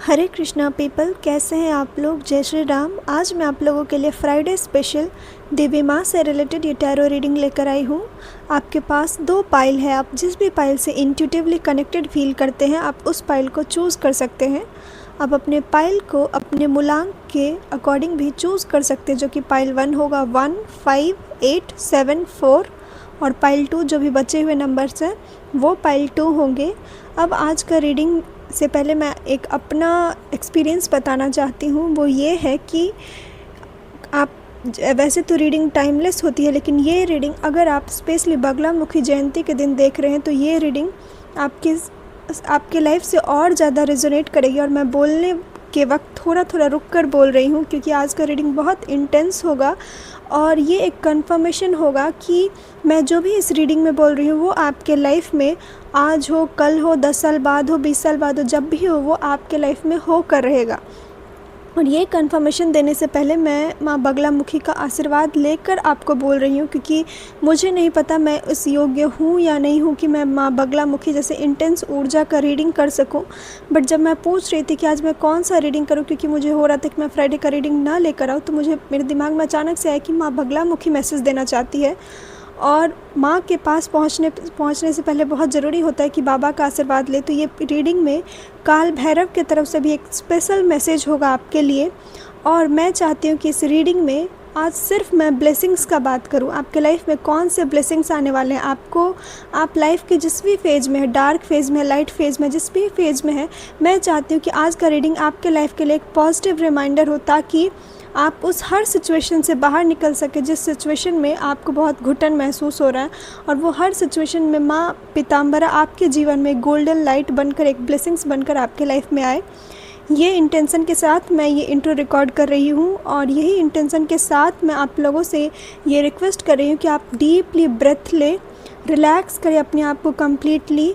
हरे Krishna people, कैसे हैं आप लोग। जय श्री राम। आज मैं आप लोगों के लिए फ्राइडे स्पेशल देवी माँ से रिलेटेड ये टैरो रीडिंग लेकर आई हूँ। आपके पास 2 पाइल है। आप जिस भी पाइल से इंट्यूटिवली कनेक्टेड फील करते हैं आप उस पाइल को चूज़ कर सकते हैं। आप अपने पाइल को अपने मूलांक के अकॉर्डिंग भी चूज़ कर सकते हैं, जो कि पाइल 1 होगा 1, 5, 8, 7, 4 और पाइल 2 जो भी बचे हुए नंबर्स हैं वो पाइल 2 होंगे। अब आज का रीडिंग से पहले मैं एक अपना एक्सपीरियंस बताना चाहती हूँ। वो ये है कि आप वैसे तो रीडिंग टाइमलेस होती है, लेकिन ये रीडिंग अगर आप स्पेशली बगलामुखी जयंती के दिन देख रहे हैं तो ये रीडिंग आपके लाइफ से और ज़्यादा रेजोनेट करेगी। और मैं बोलने के वक्त थोड़ा थोड़ा रुक कर बोल रही हूँ क्योंकि आज का रीडिंग बहुत इंटेंस होगा और ये एक कंफर्मेशन होगा कि मैं जो भी इस रीडिंग में बोल रही हूँ वो आपके लाइफ में आज हो, कल हो, 10 साल बाद हो, 20 साल बाद हो, जब भी हो वो आपके लाइफ में हो कर रहेगा। और ये कंफर्मेशन देने से पहले मैं माँ बगलामुखी का आशीर्वाद लेकर आपको बोल रही हूँ, क्योंकि मुझे नहीं पता मैं उस योग्य हूँ या नहीं हूँ कि मैं माँ बगलामुखी जैसे इंटेंस ऊर्जा का रीडिंग कर सकूँ। बट जब मैं पूछ रही थी कि आज मैं कौन सा रीडिंग करूँ, क्योंकि मुझे हो रहा था कि मैं फ्राइडे का रीडिंग ना लेकर आऊँ, तो मुझे मेरे दिमाग में अचानक से आया कि माँ बगलामुखी मैसेज देना चाहती है। और माँ के पास पहुँचने से पहले बहुत ज़रूरी होता है कि बाबा का आशीर्वाद ले। तो ये रीडिंग में काल भैरव की तरफ से भी एक स्पेशल मैसेज होगा आपके लिए। और मैं चाहती हूँ कि इस रीडिंग में आज सिर्फ मैं ब्लेसिंग्स का बात करूँ। आपके लाइफ में कौन से ब्लेसिंग्स आने वाले हैं आपको, आप लाइफ के जिस भी फेज़ में है, डार्क फेज़ में, लाइट फेज़ में, जिस भी फेज़ में है, मैं चाहती हूँ कि आज का रीडिंग आपके लाइफ के लिए एक पॉजिटिव रिमाइंडर हो, ताकि आप उस हर सिचुएशन से बाहर निकल सके जिस सिचुएशन में आपको बहुत घुटन महसूस हो रहा है। और वो हर सिचुएशन में माँ पीताम्बरा आपके जीवन में गोल्डन लाइट बनकर, एक ब्लेसिंग्स बनकर आपके लाइफ में आए। ये इंटेंशन के साथ मैं ये इंट्रो रिकॉर्ड कर रही हूँ और यही इंटेंशन के साथ मैं आप लोगों से ये रिक्वेस्ट कर रही हूँ कि आप डीपली ब्रेथ लें, रिलैक्स करें अपने आप को कम्प्लीटली।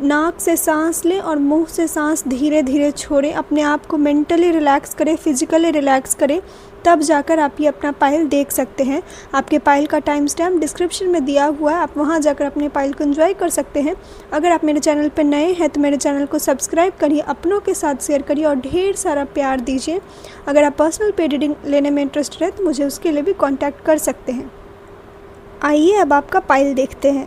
नाक से सांस लें और मुंह से सांस धीरे धीरे छोड़ें। अपने आप को मेंटली रिलैक्स करें, फिजिकली रिलैक्स करें, तब जाकर आप ये अपना पाइल देख सकते हैं। आपके पाइल का टाइम स्टैम्प डिस्क्रिप्शन में दिया हुआ है, आप वहां जाकर अपने पाइल को एंजॉय कर सकते हैं। अगर आप मेरे चैनल पर नए हैं तो मेरे चैनल को सब्सक्राइब करिए, अपनों के साथ शेयर करिए और ढेर सारा प्यार दीजिए। अगर आप पर्सनल पेड रीडिंग लेने में इंटरेस्टेड है तो मुझे उसके लिए भी कॉन्टैक्ट कर सकते हैं। आइए अब आपका पाइल देखते हैं।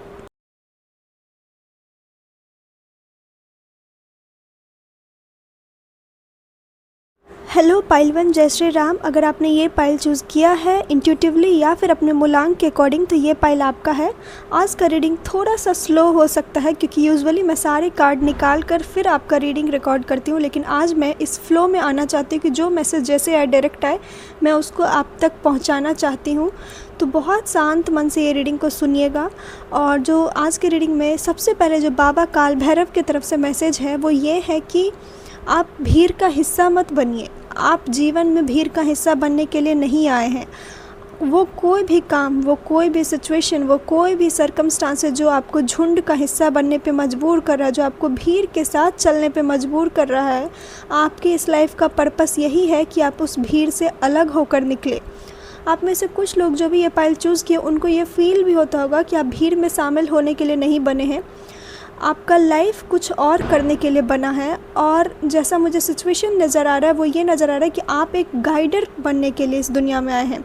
हेलो पाइल 1, जय श्री राम। अगर आपने ये पाइल चूज़ किया है इंट्यूटिवली या फिर अपने मूलांक के अकॉर्डिंग तो ये पाइल आपका है। आज का रीडिंग थोड़ा सा स्लो हो सकता है क्योंकि यूजुअली मैं सारे कार्ड निकाल कर फिर आपका रीडिंग रिकॉर्ड करती हूँ, लेकिन आज मैं इस फ्लो में आना चाहती हूँ कि जो मैसेज जैसे आए, डायरेक्ट आए, मैं उसको आप तक पहुँचाना चाहती हूँ। तो बहुत शांत मन से ये रीडिंग को सुनिएगा। और जो आज के रीडिंग में सबसे पहले जो बाबा काल भैरव की तरफ से मैसेज है वो ये है कि आप भीड़ का हिस्सा मत बनिए। आप जीवन में भीड़ का हिस्सा बनने के लिए नहीं आए हैं। वो कोई भी काम, वो कोई भी सिचुएशन, वो कोई भी सर्कमस्टांसेस जो आपको झुंड का हिस्सा बनने पे मजबूर कर रहा है, जो आपको भीड़ के साथ चलने पे मजबूर कर रहा है, आपकी इस लाइफ का पर्पस यही है कि आप उस भीड़ से अलग होकर निकले। आप में से कुछ लोग जो भी ये पाइल चूज़ किए उनको ये फील भी होता होगा कि आप भीड़ में शामिल होने के लिए नहीं बने हैं, आपका लाइफ कुछ और करने के लिए बना है। और जैसा मुझे सिचुएशन नज़र आ रहा है वो ये नज़र आ रहा है कि आप एक गाइडर बनने के लिए इस दुनिया में आए हैं।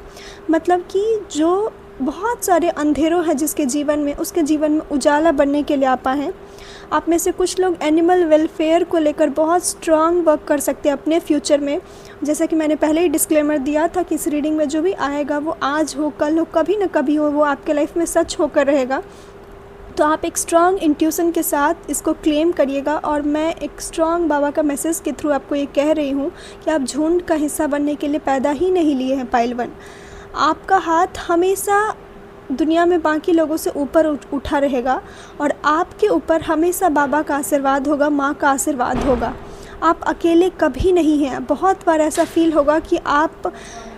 मतलब कि जो बहुत सारे अंधेरों हैं जिसके जीवन में, उसके जीवन में उजाला बनने के लिए आप आए हैं। आप में से कुछ लोग एनिमल वेलफेयर को लेकर बहुत स्ट्रांग वर्क कर सकते हैं अपने फ्यूचर में। जैसा कि मैंने पहले ही डिस्क्लेमर दिया था कि इस रीडिंग में जो भी आएगा वो आज हो, कल हो, कभी ना कभी हो, वो आपके लाइफ में सच होकर रहेगा। तो आप एक स्ट्रॉन्ग इंट्यूशन के साथ इसको क्लेम करिएगा। और मैं एक स्ट्रॉन्ग बाबा का मैसेज के थ्रू आपको ये कह रही हूँ कि आप झुंड का हिस्सा बनने के लिए पैदा ही नहीं लिए हैं पाइल 1। आपका हाथ हमेशा दुनिया में बाकी लोगों से ऊपर उठा रहेगा और आपके ऊपर हमेशा बाबा का आशीर्वाद होगा, माँ का आशीर्वाद होगा। आप अकेले कभी नहीं हैं। बहुत बार ऐसा फील होगा कि आप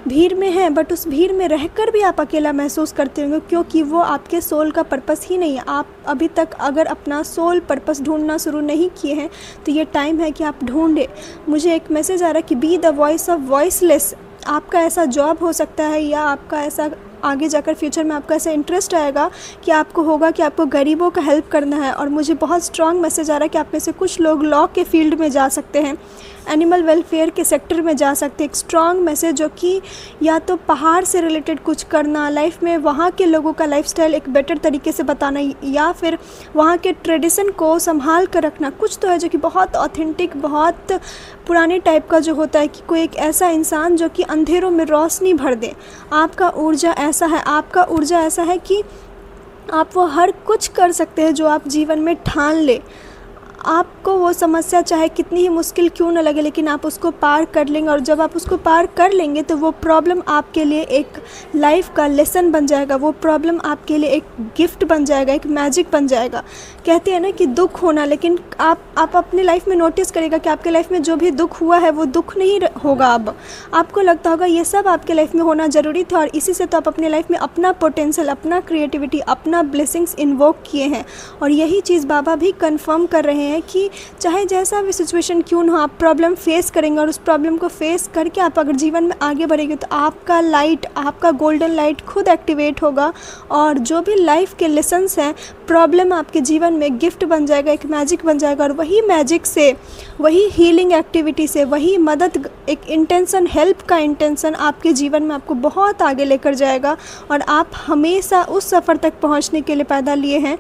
भीड़ में हैं बट उस भीड़ में रहकर भी आप अकेला महसूस करते होंगे, क्योंकि वो आपके सोल का पर्पस ही नहीं है। आप अभी तक अगर अपना सोल पर्पस ढूंढना शुरू नहीं किए हैं तो ये टाइम है कि आप ढूंढें। मुझे एक मैसेज आ रहा है कि be the voice of voiceless. आपका ऐसा जॉब हो सकता है या आपका ऐसा आगे जाकर फ्यूचर में आपका ऐसा इंटरेस्ट आएगा कि आपको होगा कि आपको गरीबों का हेल्प करना है। और मुझे बहुत स्ट्रॉन्ग मैसेज आ रहा है कि आप में से कुछ लोग लॉ के फील्ड में जा सकते हैं। एनिमल वेलफेयर के सेक्टर में जा सकते हैं। एक स्ट्रॉन्ग मैसेज जो कि या तो पहाड़ से रिलेटेड कुछ करना, लाइफ में वहाँ के लोगों का लाइफस्टाइल एक बेटर तरीके से बताना, या फिर वहाँ के ट्रेडिशन को संभाल कर रखना। कुछ तो है जो कि बहुत ऑथेंटिक, बहुत पुराने टाइप का जो होता है कि कोई एक ऐसा इंसान जो कि अंधेरों में रोशनी भर दे। आपका ऊर्जा ऐसा है, आपका ऊर्जा ऐसा है कि आप वो हर कुछ कर सकते हैं जो आप जीवन में ठान ले। आपको वो समस्या चाहे कितनी ही मुश्किल क्यों न लगे, लेकिन आप उसको पार कर लेंगे, और जब आप उसको पार कर लेंगे तो वो प्रॉब्लम आपके लिए एक लाइफ का लेसन बन जाएगा। वो प्रॉब्लम आपके लिए एक गिफ्ट बन जाएगा, एक मैजिक बन जाएगा। कहते हैं ना कि दुख होना, लेकिन आप अपने लाइफ में नोटिस करेगा कि आपके लाइफ में जो भी दुख हुआ है वो दुख नहीं होगा। अब आपको लगता होगा ये सब आपके लाइफ में होना ज़रूरी था, और इसी से तो आप अपने लाइफ में अपना पोटेंशियल, अपना क्रिएटिविटी, अपना ब्लेसिंग्स इन्वोक किए हैं। और यही चीज़ बाबा भी कंफर्म कर रहे हैं कि चाहे जैसा भी सिचुएशन क्यों ना हो, आप प्रॉब्लम फेस करेंगे, और उस प्रॉब्लम को फेस करके आप अगर जीवन में आगे बढ़ेंगे तो आपका लाइट, आपका गोल्डन लाइट खुद एक्टिवेट होगा, और जो भी लाइफ के लेसन्स हैं, प्रॉब्लम आपके जीवन में गिफ्ट बन जाएगा, एक मैजिक बन जाएगा। और वही मैजिक से, वही हीलिंग एक्टिविटी से, वही मदद, एक इंटेंशन, हेल्प का इंटेंशन आपके जीवन में आपको बहुत आगे लेकर जाएगा। और आप हमेशा उस सफ़र तक पहुंचने के लिए पैदा लिए हैं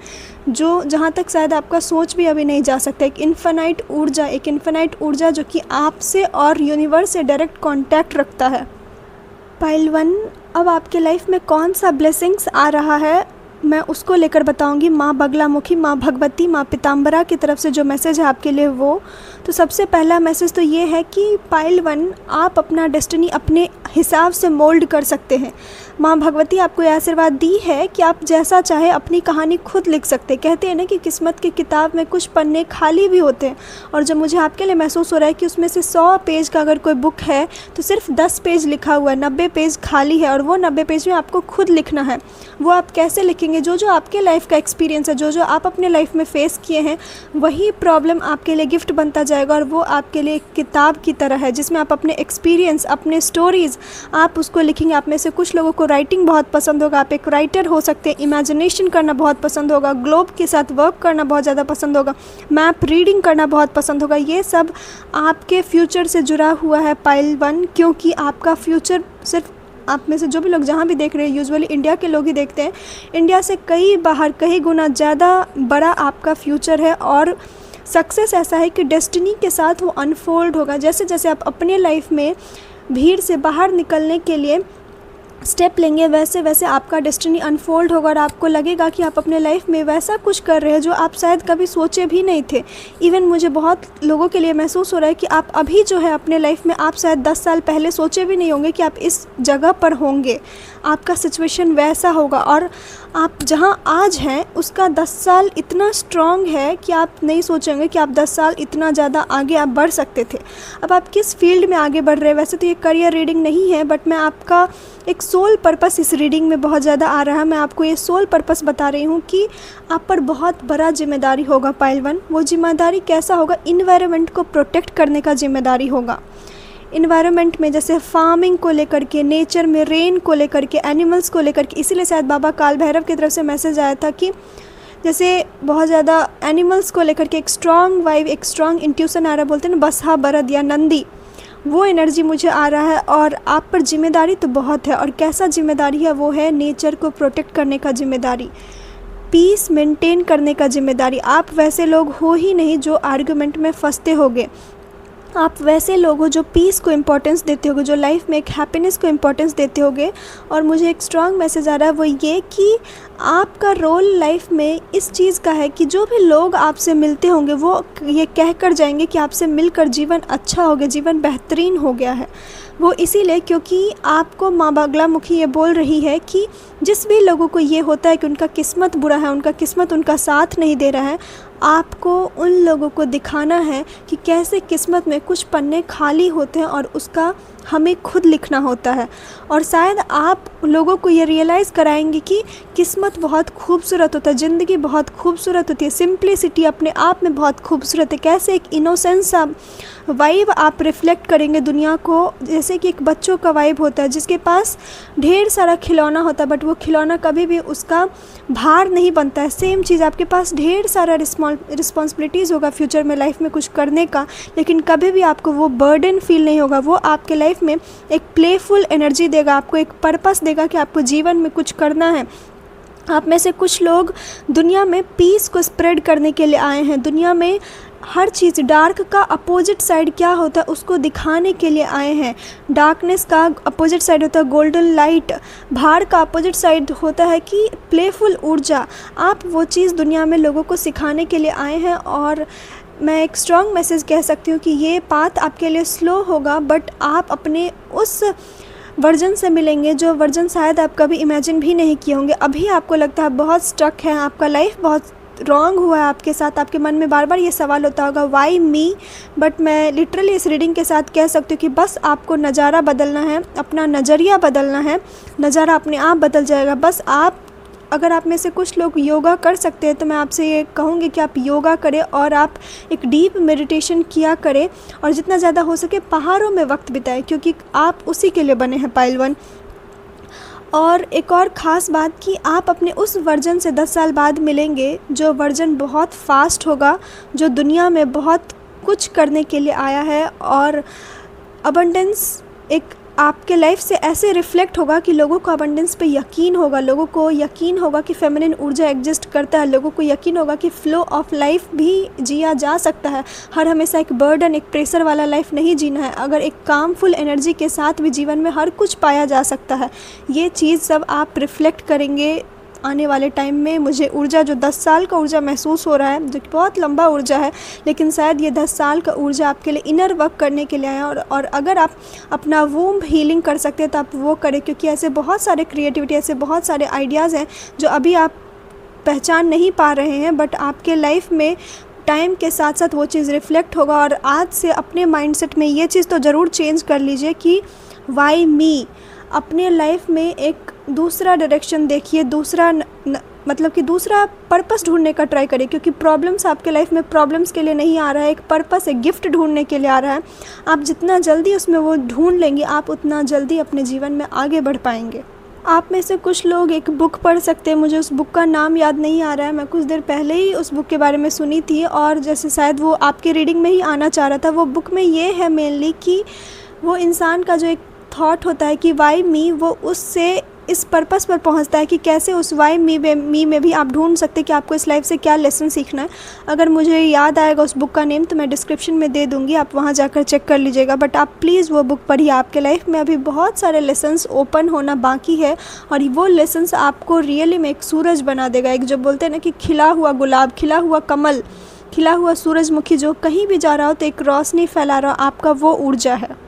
जो जहां तक शायद आपका सोच भी अभी नहीं जा सकता। एक इन्फिनाइट ऊर्जा जो कि आपसे और यूनिवर्स से डायरेक्ट कांटेक्ट रखता है। पाइल 1, अब आपके लाइफ में कौन सा ब्लेसिंग्स आ रहा है मैं उसको लेकर बताऊंगी। माँ बगलामुखी, माँ भगवती, माँ पीताम्बरा की तरफ से जो मैसेज है आपके लिए वो। तो सबसे पहला मैसेज तो ये है कि पाइल 1, आप अपना डेस्टिनी अपने हिसाब से मोल्ड कर सकते हैं। माँ भगवती आपको यह आशीर्वाद दी है कि आप जैसा चाहे अपनी कहानी खुद लिख सकते हैं। कहते हैं ना कि किस्मत की किताब में कुछ पन्ने खाली भी होते हैं, और जब मुझे आपके लिए महसूस हो रहा है कि उसमें से 100 पेज का अगर कोई बुक है तो सिर्फ 10 पेज लिखा हुआ है, 90 पेज खाली है, और वो 90 पेज में आपको खुद लिखना है। वो आप कैसे लिखेंगे? जो आपके लाइफ का एक्सपीरियंस है, जो आप अपने लाइफ में फेस किए हैं, वही प्रॉब्लम आपके लिए गिफ्ट बनता जाएगा, और वो आपके लिए एक किताब की तरह है जिसमें आप अपने एक्सपीरियंस, अपने स्टोरीज़ आप उसको लिखेंगे। आप में से कुछ लोगों को राइटिंग बहुत पसंद होगा, आप एक राइटर हो सकते हैं। इमेजिनेशन करना बहुत पसंद होगा, ग्लोब के साथ वर्क करना बहुत ज़्यादा पसंद होगा, मैप रीडिंग करना बहुत पसंद होगा। ये सब आपके फ्यूचर से जुड़ा हुआ है पाइल 1, क्योंकि आपका फ्यूचर सिर्फ आप में से जो भी लोग जहाँ भी देख रहे हैं, यूजुअली इंडिया के लोग ही देखते हैं। इंडिया से कई गुना ज़्यादा बड़ा आपका फ्यूचर है, और सक्सेस ऐसा है कि डेस्टिनी के साथ वो अनफोल्ड होगा। जैसे जैसे आप अपने लाइफ में भीड़ से बाहर निकलने के लिए स्टेप लेंगे, वैसे वैसे आपका डेस्टिनी अनफोल्ड होगा, और आपको लगेगा कि आप अपने लाइफ में वैसा कुछ कर रहे हैं जो आप शायद कभी सोचे भी नहीं थे। इवन मुझे बहुत लोगों के लिए महसूस हो रहा है कि आप अभी जो है अपने लाइफ में, आप शायद 10 साल पहले सोचे भी नहीं होंगे कि आप इस जगह पर होंगे। आपका सिचुएशन वैसा होगा, और आप जहां आज हैं उसका 10 साल इतना स्ट्रॉन्ग है कि आप नहीं सोचेंगे कि आप 10 साल इतना ज़्यादा आगे आप बढ़ सकते थे। अब आप किस फील्ड में आगे बढ़ रहे हैं? वैसे तो ये करियर रीडिंग नहीं है, बट मैं आपका एक सोल पर्पस इस रीडिंग में बहुत ज़्यादा आ रहा है। मैं आपको ये सोल पर्पस बता रही हूँ कि आप पर बहुत बड़ा जिम्मेदारी होगा पाइल 1। वो जिम्मेदारी कैसा होगा? इन्वायरमेंट को प्रोटेक्ट करने का जिम्मेदारी होगा। इन्वायरमेंट में जैसे फार्मिंग को लेकर के, नेचर में रेन को लेकर के, एनिमल्स को लेकर के। इसीलिए शायद बाबा काल भैरव की तरफ से मैसेज आया था कि जैसे बहुत ज़्यादा एनिमल्स को लेकर के एक स्ट्रॉन्ग वाइब, एक स्ट्रॉन्ग इंट्यूशन आ रहा है। बोलते हैं ना बसहा बरद या नंदी, वो एनर्जी मुझे आ रहा है। और आप पर जिम्मेदारी तो बहुत है, और कैसा जिम्मेदारी है? वो है नेचर को प्रोटेक्ट करने का जिम्मेदारी, पीस मेंटेन करने का जिम्मेदारी। आप वैसे लोग हो ही नहीं जो आर्गुमेंट में फंसते होगे। आप वैसे लोग हो जो पीस को इम्पोर्टेंस देते होगे, जो लाइफ में एक हैप्पीनेस को इम्पोर्टेंस देते होगे। और मुझे एक स्ट्रॉन्ग मैसेज आ रहा है, वो ये कि आपका रोल लाइफ में इस चीज़ का है कि जो भी लोग आपसे मिलते होंगे वो ये कह कर जाएंगे कि आपसे मिलकर जीवन अच्छा हो गया, जीवन बेहतरीन हो गया है। वो इसीलिए क्योंकि आपको माँ बगलामुखी ये बोल रही है कि जिस भी लोगों को ये होता है कि उनका किस्मत बुरा है, उनका किस्मत उनका साथ नहीं दे रहा है, आपको उन लोगों को दिखाना है कि कैसे किस्मत में कुछ पन्ने खाली होते हैं और उसका हमें खुद लिखना होता है। और शायद आप लोगों को ये रियलाइज़ कराएंगे कि किस्मत बहुत खूबसूरत होता है, ज़िंदगी बहुत खूबसूरत होती है, सिंप्लिसिटी अपने आप में बहुत खूबसूरत है। कैसे एक इनोसेंस वाइब आप रिफ्लेक्ट करेंगे दुनिया को, जैसे कि एक बच्चों का वाइब होता है जिसके पास ढेर सारा खिलौना होता है बट वो खिलौना कभी भी उसका भार नहीं बनता है। सेम चीज़ आपके पास ढेर सारा रिस्पॉन्सिबिलिटीज़ होगा फ्यूचर में लाइफ में कुछ करने का, लेकिन कभी भी आपको वो बर्डन फील नहीं होगा। वो आपके लाइफ में एक प्लेफुल एनर्जी देगा, आपको एक पर्पस देगा कि आपको जीवन में कुछ करना है। आप में से कुछ लोग दुनिया में पीस को स्प्रेड करने के लिए आए हैं, दुनिया में हर चीज़ डार्क का अपोजिट साइड क्या होता है उसको दिखाने के लिए आए हैं। डार्कनेस का अपोजिट साइड होता है गोल्डन लाइट, भार का अपोजिट साइड होता है कि प्लेफुल ऊर्जा। आप वो चीज़ दुनिया में लोगों को सिखाने के लिए आए हैं। और मैं एक स्ट्रॉन्ग मैसेज कह सकती हूँ कि ये पाथ आपके लिए स्लो होगा बट आप अपने उस वर्जन से मिलेंगे जो वर्जन शायद आप कभी इमेजिन भी नहीं किए होंगे। अभी आपको लगता है बहुत स्टक है, आपका लाइफ बहुत रॉन्ग हुआ है आपके साथ, आपके मन में बार बार ये सवाल होता होगा वाई मी। बट मैं लिटरली इस रीडिंग के साथ कह सकती हूँ कि बस आपको नज़ारा बदलना है, अपना नज़रिया बदलना है, नज़ारा अपने आप बदल जाएगा। बस आप, अगर आप में से कुछ लोग योगा कर सकते हैं तो मैं आपसे ये कहूँगी कि आप योगा करें और आप एक डीप मेडिटेशन किया करें और जितना ज़्यादा हो सके पहाड़ों में वक्त बिताएं, क्योंकि आप उसी के लिए बने हैं पाइल 1। और एक और ख़ास बात कि आप अपने उस वर्जन से 10 साल बाद मिलेंगे जो वर्जन बहुत फास्ट होगा, जो दुनिया में बहुत कुछ करने के लिए आया है। और अबंडेंस एक आपके लाइफ से ऐसे रिफ्लेक्ट होगा कि लोगों को अबंडेंस पे यकीन होगा, लोगों को यकीन होगा कि फेमिनिन ऊर्जा एग्जिस्ट करता है, लोगों को यकीन होगा कि फ़्लो ऑफ लाइफ भी जिया जा सकता है। हर हमेशा एक बर्डन, एक प्रेशर वाला लाइफ नहीं जीना है, अगर एक कामफुल एनर्जी के साथ भी जीवन में हर कुछ पाया जा सकता है। ये चीज़ सब आप रिफ्लेक्ट करेंगे आने वाले टाइम में। मुझे ऊर्जा जो 10 साल का ऊर्जा महसूस हो रहा है, जो कि बहुत लंबा ऊर्जा है, लेकिन शायद ये 10 साल का ऊर्जा आपके लिए इनर वर्क करने के लिए आया है। और अगर आप अपना वूम्ब हीलिंग कर सकते हैं तो आप वो करें, क्योंकि ऐसे बहुत सारे क्रिएटिविटी, ऐसे बहुत सारे आइडियाज़ हैं जो अभी आप पहचान नहीं पा रहे हैं, बट आपके लाइफ में टाइम के साथ साथ वो चीज़ रिफ्लेक्ट होगा। और आज से अपने माइंडसेट में ये चीज़ तो ज़रूर चेंज कर लीजिए कि वाई मी। अपने लाइफ में एक दूसरा डायरेक्शन देखिए, दूसरा मतलब कि दूसरा पर्पस ढूंढने का ट्राई करिए, क्योंकि प्रॉब्लम्स आपके लाइफ में प्रॉब्लम्स के लिए नहीं आ रहा है, एक पर्पस, एक गिफ्ट ढूंढने के लिए आ रहा है। आप जितना जल्दी उसमें वो ढूंढ लेंगे, आप उतना जल्दी अपने जीवन में आगे बढ़ पाएंगे। आप में से कुछ लोग एक बुक पढ़ सकते हैं, मुझे उस बुक का नाम याद नहीं आ रहा है, मैं कुछ देर पहले ही उस बुक के बारे में सुनी थी और जैसे शायद वो आपके रीडिंग में ही आना चाह रहा था। वो बुक में ये है मेनली कि वो इंसान का जो एक थॉट होता है कि वाई मी, वो उससे इस पर्पस पर पहुंचता है कि कैसे उस वाई मी में भी आप ढूंढ सकते हैं कि आपको इस लाइफ से क्या लेसन सीखना है। अगर मुझे याद आएगा उस बुक का नेम तो मैं डिस्क्रिप्शन में दे दूंगी, आप वहां जाकर चेक कर लीजिएगा। बट आप प्लीज़ वो बुक पढ़िए, आपके लाइफ में अभी बहुत सारे लेसन्स ओपन होना बाकी है और वो लेसन्स आपको रियली में एक सूरज बना देगा। एक जो बोलते हैं ना कि खिला हुआ गुलाब, खिला हुआ कमल, खिला हुआ सूरजमुखी जो कहीं भी जा रहा हो तो एक रोशनी फैला रहा हो, आपका वो ऊर्जा है।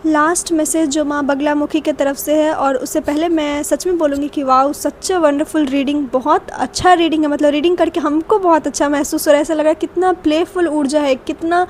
लास्ट मैसेज जो माँ बगलामुखी के तरफ से है, और उससे पहले मैं सच में बोलूँगी कि wow, such a wonderful reading, बहुत अच्छा रीडिंग है। मतलब रीडिंग करके हमको बहुत अच्छा महसूस हो रहा है, ऐसा लग रहा है कितना प्लेफुल ऊर्जा है, कितना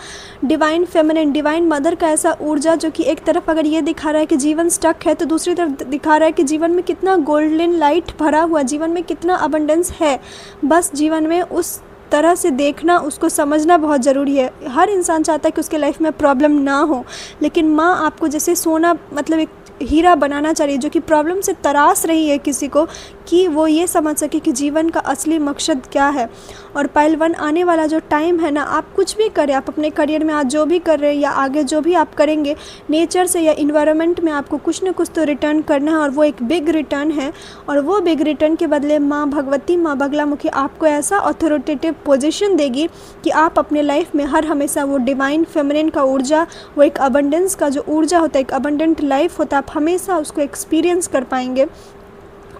डिवाइन फेमिनिन, डिवाइन मदर का ऐसा ऊर्जा जो कि एक तरफ अगर ये दिखा रहा है कि जीवन स्टक है तो दूसरी तरफ दिखा रहा है कि जीवन में कितना गोल्डन लाइट भरा हुआ, जीवन में कितना अबंडेंस है। बस जीवन में उस तरह से देखना, उसको समझना बहुत ज़रूरी है। हर इंसान चाहता है कि उसके लाइफ में प्रॉब्लम ना हो, लेकिन माँ आपको जैसे सोना मतलब एक हीरा बनाना चाहिए जो कि प्रॉब्लम से तराश रही है किसी को, कि वो ये समझ सके कि जीवन का असली मकसद क्या है। और पाइल 1 आने वाला जो टाइम है ना, आप कुछ भी करें, आप अपने करियर में आज जो भी कर रहे हैं या आगे जो भी आप करेंगे, नेचर से या इन्वायरमेंट में आपको कुछ न कुछ तो रिटर्न करना है और वो एक बिग रिटर्न है। और वो बिग रिटर्न के बदले माँ भगवती, माँ बगलामुखी आपको ऐसा अथॉरिटेटिव पोजीशन देगी कि आप अपने लाइफ में हर हमेशा वो डिवाइन फेमिनिन का ऊर्जा, वो एक अबंडेंस का जो ऊर्जा होता है, एक अबंडेंट लाइफ होता है, आप हमेशा उसको एक्सपीरियंस कर पाएंगे।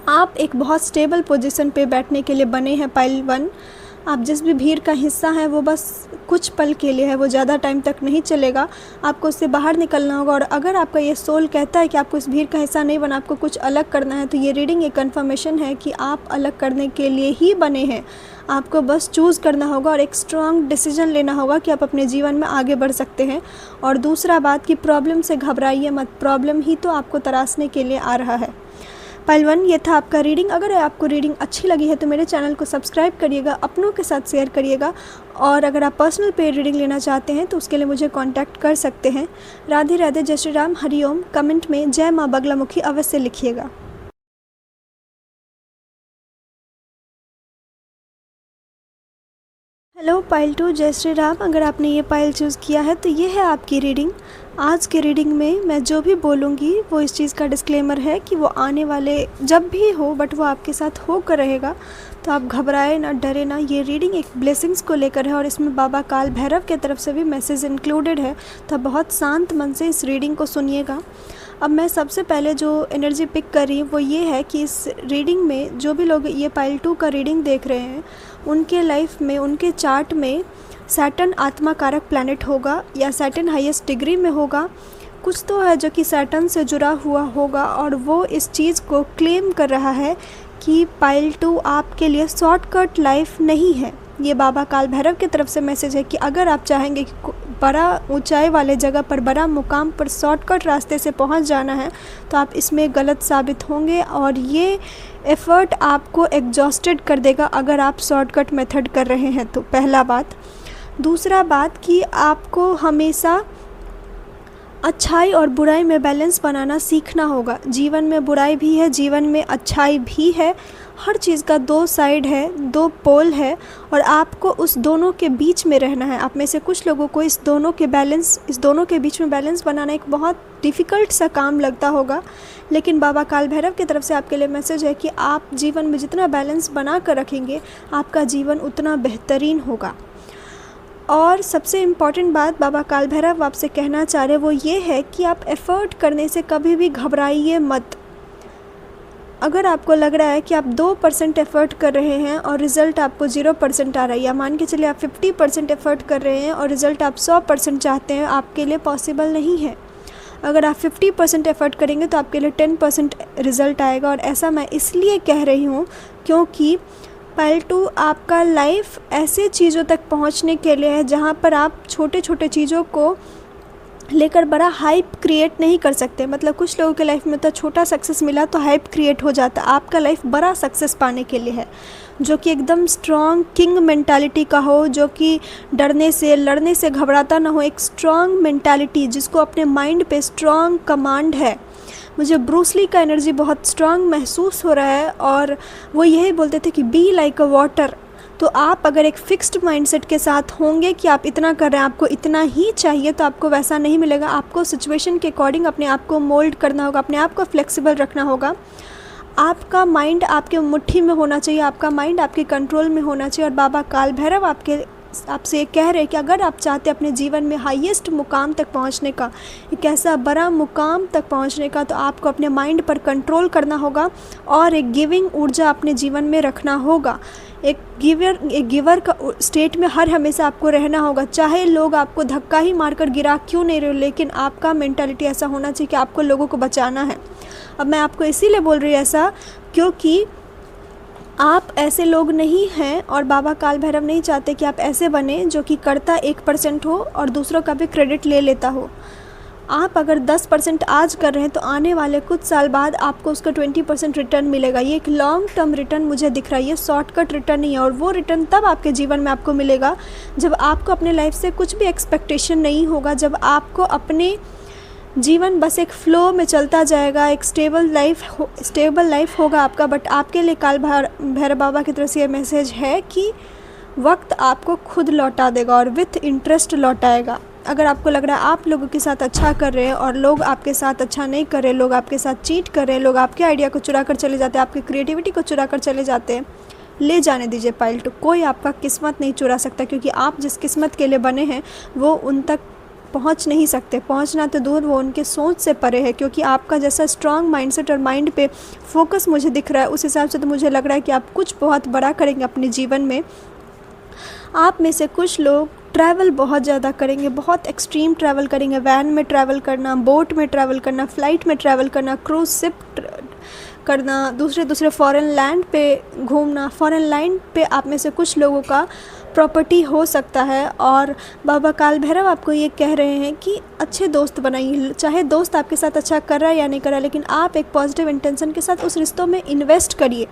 आप एक बहुत स्टेबल पोजीशन पे बैठने के लिए बने हैं पाइल 1। आप जिस भी भीड़ का हिस्सा हैं वो बस कुछ पल के लिए है, वो ज़्यादा टाइम तक नहीं चलेगा। आपको उससे बाहर निकलना होगा। और अगर आपका ये सोल कहता है कि आपको इस भीड़ का हिस्सा नहीं बना, आपको कुछ अलग करना है, तो ये रीडिंग एक कन्फर्मेशन है कि आप अलग करने के लिए ही बने हैं। आपको बस चूज़ करना होगा और एक स्ट्रॉन्ग डिसीजन लेना होगा कि आप अपने जीवन में आगे बढ़ सकते हैं। और दूसरा बात कि प्रॉब्लम से घबराइए मत, प्रॉब्लम ही तो आपको तराशने के लिए आ रहा है। पाइल 1 ये था आपका रीडिंग। अगर आपको रीडिंग अच्छी लगी है तो मेरे चैनल को सब्सक्राइब करिएगा, अपनों के साथ शेयर करिएगा। और अगर आप पर्सनल पेड रीडिंग लेना चाहते हैं तो उसके लिए मुझे कांटेक्ट कर सकते हैं। राधे राधे, जय श्री राम, हरिओम। कमेंट में जय माँ बगलामुखी अवश्य लिखिएगा। हेलो पाइल 2, जय श्री राम। अगर आपने ये पाइल चूज़ किया है तो ये है आपकी रीडिंग। आज के रीडिंग में मैं जो भी बोलूँगी वो इस चीज़ का डिस्क्लेमर है कि वो आने वाले जब भी हो बट वो आपके साथ होकर रहेगा। तो आप घबराए ना, डरे ना। ये रीडिंग एक ब्लेसिंग्स को लेकर है और इसमें बाबा काल भैरव के तरफ से भी मैसेज इंक्लूडेड है। तो आप बहुत शांत मन से इस रीडिंग को सुनिएगा। अब मैं सबसे पहले जो एनर्जी पिक कर रही हूँ वो ये है कि इस रीडिंग में जो भी लोग ये पाइल 2 का रीडिंग देख रहे हैं उनके लाइफ में, उनके चार्ट में सैटर्न आत्मा कारक प्लैनेट होगा या सैटर्न हाईएस्ट डिग्री में होगा। कुछ तो है जो कि सैटर्न से जुड़ा हुआ होगा और वो इस चीज़ को क्लेम कर रहा है कि पाइल 2 आपके लिए शॉर्टकट लाइफ नहीं है। ये बाबा काल भैरव की तरफ से मैसेज है कि अगर आप चाहेंगे कि बड़ा ऊंचाई वाले जगह पर, बड़ा मुकाम पर शॉर्टकट रास्ते से पहुंच जाना है तो आप इसमें गलत साबित होंगे और ये एफ़र्ट आपको एग्जॉस्टेड कर देगा अगर आप शॉर्टकट मेथड कर रहे हैं तो। पहला बात। दूसरा बात कि आपको हमेशा अच्छाई और बुराई में बैलेंस बनाना सीखना होगा। जीवन में बुराई भी है, जीवन में अच्छाई भी है। हर चीज़ का दो साइड है, दो पोल है और आपको उस दोनों के बीच में रहना है। आप में से कुछ लोगों को इस दोनों के बीच में बैलेंस बनाना एक बहुत डिफ़िकल्ट सा काम लगता होगा, लेकिन बाबा काल भैरव की तरफ से आपके लिए मैसेज है कि आप जीवन में जितना बैलेंस बना कर रखेंगे आपका जीवन उतना बेहतरीन होगा। और सबसे इम्पॉर्टेंट बात बाबा काल भैरव आपसे कहना चाह रहे वो ये है कि आप एफ़र्ट करने से कभी भी घबराइए मत। अगर आपको लग रहा है कि आप 2% एफ़र्ट कर रहे हैं और रिज़ल्ट आपको 0% आ रहा है, या मान के चलिए आप 50% एफ़र्ट कर रहे हैं और रिज़ल्ट आप 100% चाहते हैं, आपके लिए पॉसिबल नहीं है। अगर आप 50% एफ़र्ट करेंगे तो आपके लिए 10% रिज़ल्ट आएगा। और ऐसा मैं इसलिए कह रही हूँ क्योंकि पाइल 2 आपका लाइफ ऐसे चीज़ों तक पहुंचने के लिए है जहां पर आप छोटे छोटे चीज़ों को लेकर बड़ा हाइप क्रिएट नहीं कर सकते। मतलब कुछ लोगों के लाइफ में तो छोटा सक्सेस मिला तो हाइप क्रिएट हो जाता। आपका लाइफ बड़ा सक्सेस पाने के लिए है जो कि एकदम स्ट्रॉन्ग किंग मेंटालिटी का हो, जो कि डरने से लड़ने से घबराता ना हो। एक स्ट्रॉन्ग मेंटालिटी जिसको अपने माइंड पे स्ट्रॉन्ग कमांड है। मुझे ब्रूस ली का एनर्जी बहुत स्ट्रॉन्ग महसूस हो रहा है और वो यही बोलते थे कि बी लाइक अ वाटर। तो आप अगर एक फिक्स्ड माइंडसेट के साथ होंगे कि आप इतना कर रहे हैं, आपको इतना ही चाहिए, तो आपको वैसा नहीं मिलेगा। आपको सिचुएशन के अकॉर्डिंग अपने आप को मोल्ड करना होगा, अपने आप को फ्लेक्सिबल रखना होगा। आपका माइंड आपके मुट्ठी में होना चाहिए, आपका माइंड आपके कंट्रोल में होना चाहिए। और बाबा काल भैरव आपसे ये कह रहे हैं कि अगर आप चाहते हैं अपने जीवन में हाईएस्ट मुकाम तक पहुंचने का, एक ऐसा बड़ा मुकाम तक पहुंचने का, तो आपको अपने माइंड पर कंट्रोल करना होगा और एक गिविंग ऊर्जा अपने जीवन में रखना होगा। एक गिवर का स्टेट में हर हमेशा आपको रहना होगा, चाहे लोग आपको धक्का ही मारकर गिरा क्यों नहीं रहे हो, लेकिन आपका मेंटालिटी ऐसा होना चाहिए कि आपको लोगों को बचाना है। अब मैं आपको इसीलिए बोल रही हूँ ऐसा क्योंकि आप ऐसे लोग नहीं हैं और बाबा काल भैरव नहीं चाहते कि आप ऐसे बने जो कि करता 1% हो और दूसरों का भी क्रेडिट ले लेता हो। आप अगर 10% आज कर रहे हैं तो आने वाले कुछ साल बाद आपको उसका 20% रिटर्न मिलेगा। ये एक लॉन्ग टर्म रिटर्न मुझे दिख रहा है, ये शॉर्टकट रिटर्न नहीं है। और वो रिटर्न तब आपके जीवन में आपको मिलेगा जब आपको अपने लाइफ से कुछ भी एक्सपेक्टेशन नहीं होगा, जब आपको अपने जीवन बस एक फ़्लो में चलता जाएगा, एक स्टेबल लाइफ होगा आपका। बट आपके लिए काल भैरव बाबा की तरफ से ये मैसेज है कि वक्त आपको खुद लौटा देगा और विथ इंटरेस्ट लौटाएगा। अगर आपको लग रहा है आप लोगों के साथ अच्छा कर रहे हैं और लोग आपके साथ अच्छा नहीं कर रहे, लोग आपके साथ चीट कर रहे हैं, लोग आपके आइडिया को चुरा कर चले जाते हैं, आपकी क्रिएटिविटी को चुरा कर चले जाते हैं, ले जाने दीजिए पाइल 2। कोई आपका किस्मत नहीं चुरा सकता क्योंकि आप जिस किस्मत के लिए बने हैं वो उन तक पहुंच नहीं सकते। पहुंचना तो दूर, वो उनके सोच से परे है। क्योंकि आपका जैसा स्ट्रॉन्ग माइंडसेट और माइंड पे फोकस मुझे दिख रहा है, उस हिसाब से तो मुझे लग रहा है कि आप कुछ बहुत बड़ा करेंगे अपने जीवन में। आप में से कुछ लोग ट्रैवल बहुत ज़्यादा करेंगे, बहुत एक्सट्रीम ट्रैवल करेंगे। वैन में ट्रैवल करना, बोट में ट्रैवल करना, फ़्लाइट में ट्रैवल करना, क्रूज़ शिप करना, दूसरे फॉरेन लैंड पे घूमना। फॉरेन लैंड पे आप में से कुछ लोगों का प्रॉपर्टी हो सकता है। और बाबा काल भैरव आपको ये कह रहे हैं कि अच्छे दोस्त बनाइए। चाहे दोस्त आपके साथ अच्छा कर रहा है या नहीं कर रहा है, लेकिन आप एक पॉजिटिव इंटेंशन के साथ उस रिश्तों में इन्वेस्ट करिए।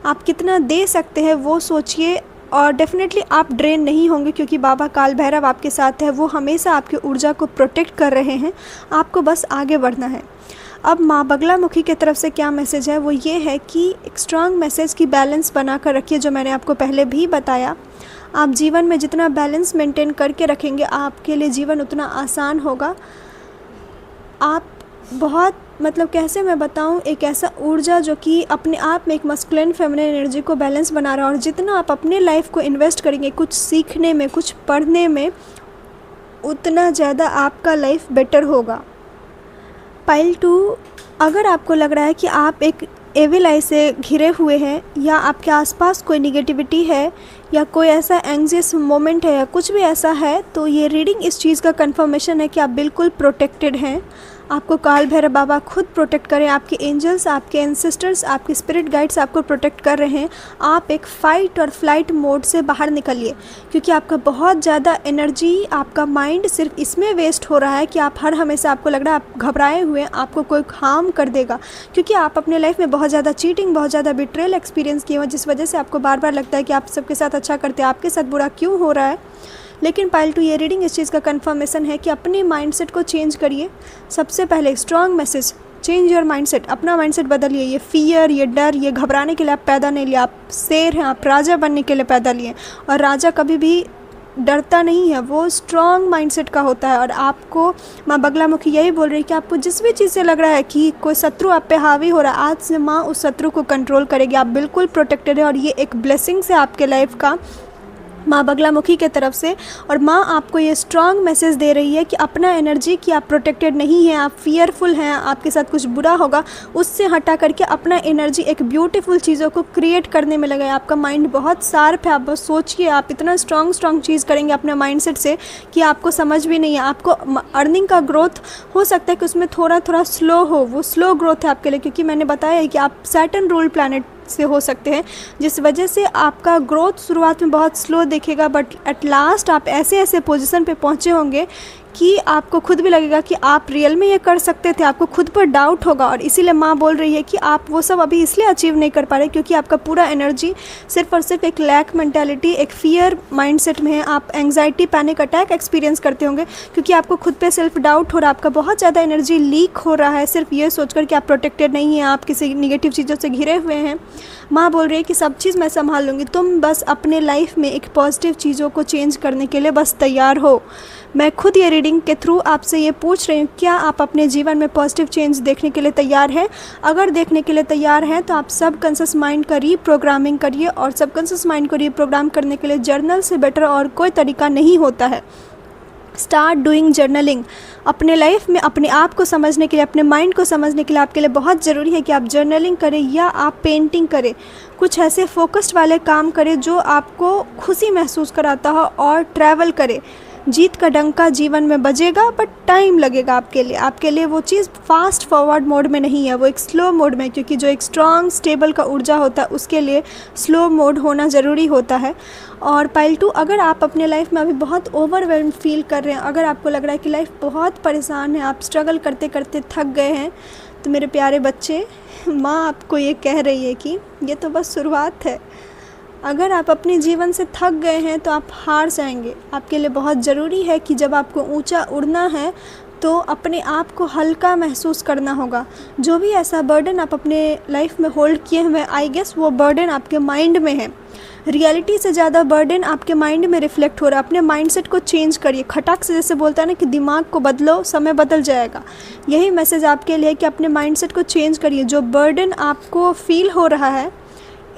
आप कितना दे सकते हैं वो सोचिए, और डेफिनेटली आप ड्रेन नहीं होंगे, क्योंकि बाबा काल भैरव आपके साथ है। वो हमेशा आपकी ऊर्जा को प्रोटेक्ट कर रहे हैं, आपको बस आगे बढ़ना है। अब माँ बगलामुखी की तरफ से क्या मैसेज है, वो ये है कि एक स्ट्रॉन्ग मैसेज की बैलेंस बना कर रखिए, जो मैंने आपको पहले भी बताया। आप जीवन में जितना बैलेंस मेंटेन करके रखेंगे, आपके लिए जीवन उतना आसान होगा। आप बहुत कैसे मैं बताऊं, एक ऐसा ऊर्जा जो कि अपने आप में एक मस्कुलिन फेमिनिन एनर्जी को बैलेंस बना रहा है। और जितना आप अपने लाइफ को इन्वेस्ट करेंगे कुछ सीखने में, कुछ पढ़ने में, उतना ज़्यादा आपका लाइफ बेटर होगा। पाइल 2, अगर आपको लग रहा है कि आप एक एविल आई से घिरे हुए हैं, या आपके आसपास कोई निगेटिविटी है, या कोई ऐसा एंग्जियस मोमेंट है, या कुछ भी ऐसा है, तो ये रीडिंग इस चीज़ का कंफर्मेशन है कि आप बिल्कुल प्रोटेक्टेड हैं। आपको काल भैरव बाबा खुद प्रोटेक्ट करें, आपके एंजल्स, आपके एंसेस्टर्स, आपके स्पिरिट गाइड्स आपको प्रोटेक्ट कर रहे हैं। आप एक फ़ाइट और फ्लाइट मोड से बाहर निकलिए, क्योंकि आपका बहुत ज़्यादा एनर्जी, आपका माइंड सिर्फ इसमें वेस्ट हो रहा है कि आप हर हमेशा आपको लग रहा है आप घबराए हुए हैं, आपको कोई हार्म कर देगा। क्योंकि आप अपने लाइफ में बहुत ज़्यादा चीटिंग, बहुत ज़्यादा बिट्रेल एक्सपीरियंस किए हुए, जिस वजह से आपको बार बार लगता है कि आप सबके साथ अच्छा करते हैं, आपके साथ बुरा क्यों हो रहा है। लेकिन पाइल 2, ये रीडिंग इस चीज़ का कंफर्मेशन है कि अपने माइंडसेट को चेंज करिए। सबसे पहले strong message, change your mindset. अपना माइंडसेट बदलिए। ये फियर, ये डर, ये घबराने के लिए आप पैदा नहीं लिए। आप शेर हैं, आप राजा बनने के लिए पैदा लिए। और राजा कभी भी डरता नहीं है, वो स्ट्रॉन्ग माइंडसेट का होता है। और आपको माँ बगलामुखी यही बोल रही है कि आपको जिस भी चीज़ से लग रहा है कि कोई शत्रु आप पे हावी हो रहा है, आज से माँ उस शत्रु को कंट्रोल करेगी। आप बिल्कुल प्रोटेक्टेड है, और ये एक ब्लेसिंग्स है आपके लाइफ का माँ बगलामुखी के तरफ से। और माँ आपको ये स्ट्रॉन्ग मैसेज दे रही है कि अपना एनर्जी, कि आप प्रोटेक्टेड नहीं हैं, आप फियरफुल हैं, आपके साथ कुछ बुरा होगा, उससे हटा करके अपना एनर्जी एक ब्यूटीफुल चीज़ों को क्रिएट करने में लगाए। आपका माइंड बहुत शार्प है। आप बस सोचिए, आप इतना स्ट्रॉन्ग चीज़ करेंगे अपने माइंडसेट से कि आपको समझ भी नहीं है। आपको अर्निंग का ग्रोथ हो सकता है कि उसमें थोड़ा स्लो हो, वो स्लो ग्रोथ है आपके लिए, क्योंकि मैंने बताया है कि आप सैटर्न रूल प्लैनेट से हो सकते हैं, जिस वजह से आपका ग्रोथ शुरुआत में बहुत स्लो दिखेगा, बट एट लास्ट आप ऐसे पोजीशन पे पहुंचे होंगे कि आपको खुद भी लगेगा कि आप रियल में ये कर सकते थे। आपको खुद पर डाउट होगा। और इसीलिए माँ बोल रही है कि आप वो सब अभी इसलिए अचीव नहीं कर पा रहे क्योंकि आपका पूरा एनर्जी सिर्फ और सिर्फ एक लैक मेंटालिटी, एक फियर माइंडसेट में है। आप एंग्जाइटी, पैनिक अटैक एक्सपीरियंस करते होंगे क्योंकि आपको खुद पे सेल्फ डाउट हो रहा है। आपका बहुत ज़्यादा एनर्जी लीक हो रहा है सिर्फ ये सोचकर कि आप प्रोटेक्टेड नहीं हैं, आप किसी निगेटिव चीज़ों से घिरे हुए हैं। माँ बोल रही है कि सब चीज़ मैं संभाल लूँगी, तुम बस अपने लाइफ में एक पॉजिटिव चीज़ों को चेंज करने के लिए बस तैयार हो। मैं खुद ये रीडिंग के थ्रू आपसे ये पूछ रही हूँ, क्या आप अपने जीवन में पॉजिटिव चेंज देखने के लिए तैयार हैं? अगर देखने के लिए तैयार हैं तो आप सबकॉन्शियस माइंड का रीप्रोग्रामिंग करिए। और सबकॉन्शियस माइंड को रीप्रोग्राम करने के लिए जर्नल से बेटर और कोई तरीका नहीं होता है। Start doing journaling. अपने लाइफ में अपने आप को समझने के लिए, अपने माइंड को समझने के लिए आपके लिए बहुत ज़रूरी है कि आप जर्नलिंग करें या आप पेंटिंग करें। कुछ ऐसे फोकस्ड वाले काम करें जो आपको खुशी महसूस कराता हो, और ट्रैवल करें। जीत का डंका जीवन में बजेगा, बट टाइम लगेगा आपके लिए वो चीज़ फास्ट फॉरवर्ड मोड में नहीं है, वो एक स्लो मोड में, क्योंकि जो एक स्ट्रॉन्ग स्टेबल का ऊर्जा होता है उसके लिए स्लो मोड होना ज़रूरी होता है। और पाइल 2, अगर आप अपने लाइफ में अभी बहुत ओवरवेल्म फील कर रहे हैं, अगर आपको लग रहा है कि लाइफ बहुत परेशान है, आप स्ट्रगल करते करते थक गए हैं, तो मेरे प्यारे बच्चे, माँ आपको ये कह रही है कि ये तो बस शुरुआत है। अगर आप अपने जीवन से थक गए हैं तो आप हार जाएंगे। आपके लिए बहुत ज़रूरी है कि जब आपको ऊंचा उड़ना है तो अपने आप को हल्का महसूस करना होगा। जो भी ऐसा बर्डन आप अपने लाइफ में होल्ड किए हुए हैं, आई गेस वो बर्डन आपके माइंड में है। रियलिटी से ज़्यादा बर्डन आपके माइंड में रिफ्लेक्ट हो रहा है। अपने माइंडसेट को चेंज करिए। खटाक से जैसे बोलता है ना कि दिमाग को बदलो, समय बदल जाएगा। यही मैसेज आपके लिए कि अपने माइंडसेट को चेंज करिए। जो बर्डन आपको फील हो रहा है,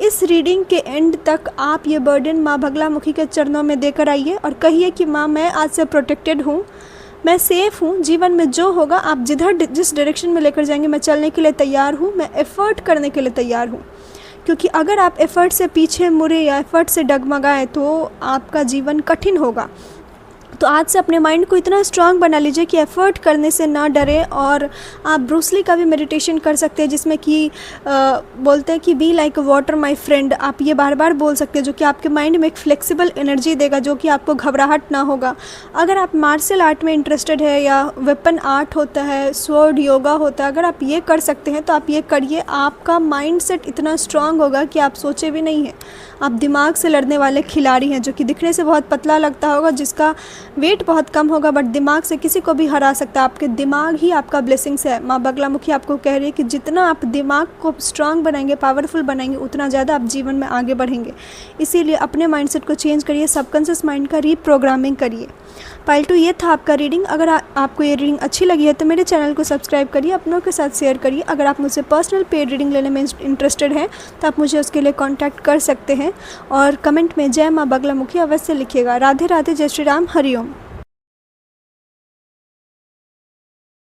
इस रीडिंग के एंड तक आप ये बर्डन माँ बगलामुखी के चरणों में देकर आइए और कहिए कि माँ, मैं आज से प्रोटेक्टेड हूँ, मैं सेफ़ हूँ। जीवन में जो होगा आप जिस डायरेक्शन में लेकर जाएंगे, मैं चलने के लिए तैयार हूँ, मैं एफ़र्ट करने के लिए तैयार हूँ। क्योंकि अगर आप एफ़र्ट से पीछे मुड़े या एफ़र्ट से डगमगाएं तो आपका जीवन कठिन होगा। तो आज से अपने माइंड को इतना स्ट्रांग बना लीजिए कि एफ़र्ट करने से ना डरें। और आप ब्रूस ली का भी मेडिटेशन कर सकते हैं, जिसमें कि बोलते हैं कि be like water my friend. आप ये बार बार बोल सकते हैं, जो कि आपके माइंड में एक फ्लेक्सिबल एनर्जी देगा, जो कि आपको घबराहट ना होगा। अगर आप मार्शल आर्ट में इंटरेस्टेड है या वेपन आर्ट होता है, स्वॉर्ड योगा होता है, अगर आप ये कर सकते हैं तो आप ये करिए। आपका माइंड सेट इतना स्ट्रांग होगा कि आप सोचे भी नहीं हैं। आप दिमाग से लड़ने वाले खिलाड़ी हैं, जो कि दिखने से बहुत पतला लगता होगा, जिसका वेट बहुत कम होगा, बट दिमाग से किसी को भी हरा सकता है। आपके दिमाग ही आपका ब्लेसिंग्स है। माँ बगलामुखी आपको कह रही है कि जितना आप दिमाग को स्ट्रांग बनाएंगे, पावरफुल बनाएंगे, उतना ज़्यादा आप जीवन में आगे बढ़ेंगे। इसीलिए अपने माइंडसेट को चेंज करिए, सबकॉन्शियस माइंड का रीप्रोग्रामिंग करिए। पाइल 2 ये था आपका रीडिंग। अगर आपको ये रीडिंग अच्छी लगी है तो मेरे चैनल को सब्सक्राइब करिए, अपनों के साथ शेयर करिए। अगर आप मुझसे पर्सनल पेड रीडिंग लेने में इंटरेस्टेड हैं तो आप मुझे उसके लिए कांटेक्ट कर सकते हैं। और कमेंट में जय माँ बगलामुखी अवश्य लिखिएगा। राधे राधे, जय श्री राम, हरिओम।